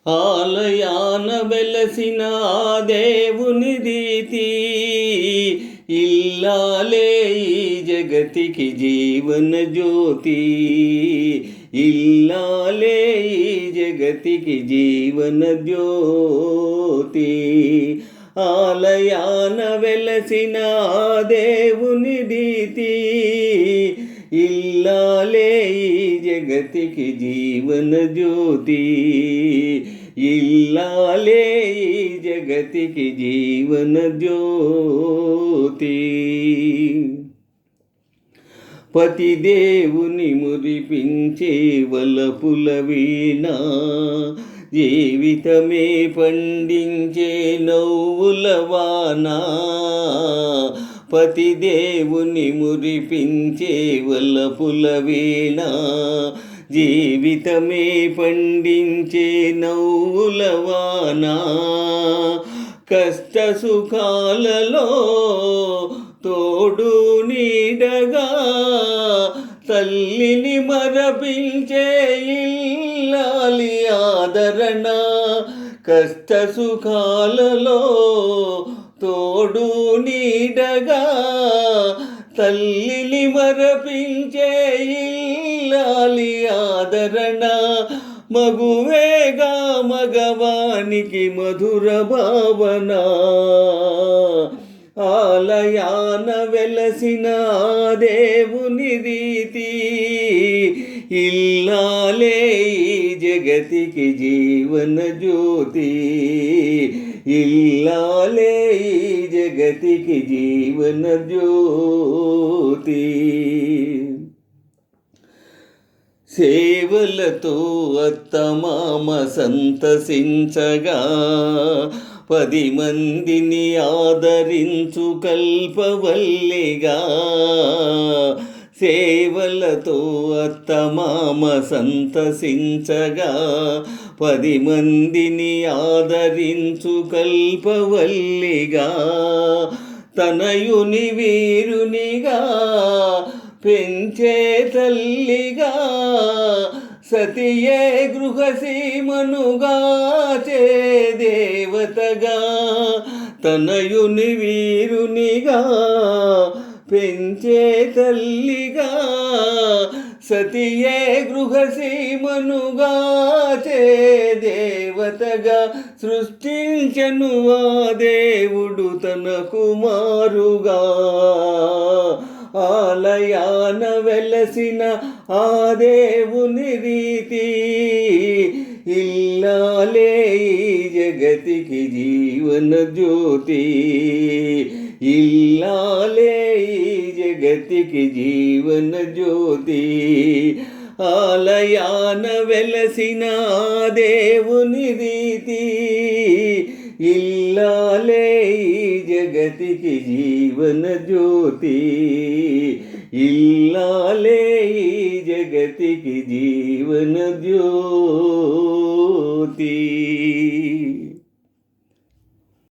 ఆలయాన వెలసిన ఆ దేవుని రీతి ఇల్లాలే ఈ జగతికి జీవన జ్యోతి. ఇల్లాలే ఈ జగతికి జీవన జ్యోతి. ఆలయాన వెలసిన ఆ దేవుని రీతి ఇల్లాలే ఈ జగతికి జీవన జ్యోతి. ఇల్లాలే ఈ జగతికి జీవన జ్యోతి. పతిదేవుని మురిపించే వలపుల వీణ, జీవితమే పండించే నవ్వుల వాన. పతిదేవుని మురిపించే వలపుల వీణ, జీవితమే పండించే నవ్వుల వాన. కష్ట సుఖాలలో తోడు నీడగా తల్లిని మరపించే ఇల్లాలి ఆదరణ. కష్ట సుఖాలలో తోడు నీడగా తల్లిని మరపించే ఇల్లాలి ఆదరణ. మగువేగా మగవానికి మధుర భావన. ఆలయాన వెలసిన దేవుని రీతి ఇల్లాలే ఈ జగతికి జీవన జ్యోతి. ఇల్లాలే ఈ జగతికి జీవన జ్యోతి. సేవలతో అత్తమామ సంతసించగా 10 మందిని ఆదరించు కల్పవల్లిగా. సేవలతో అత్తమామ సంతసించగా 10 మందిని ఆదరించు కల్పవల్లిగా. తనయుని వీరునిగా పెంచే తల్లిగా, సతియే గృహసీమనుగాచే దేవతగా. తనయుని వీరునిగా పెంచే తల్లిగా, సతియే గృహసీమనుగాచే దేవతగా. సృష్టించను ఆ దేవుడు తన కుమారుగా. ఆలయాన వెలసిన ఆ దేవుని రీతి ఇల్లాలే ఈ జగతికి జీవన జ్యోతి. ఇల్లాలే ఈ జగతికి జీవన జ్యోతి. ఆలయాన వెలసిన ఆ దేవుని రీతి ఇల్లాలే ఈ జగతికి జీవన జ్యోతి. ఇల్లాలే ఈ జగతికి జీవన జ్యోతి.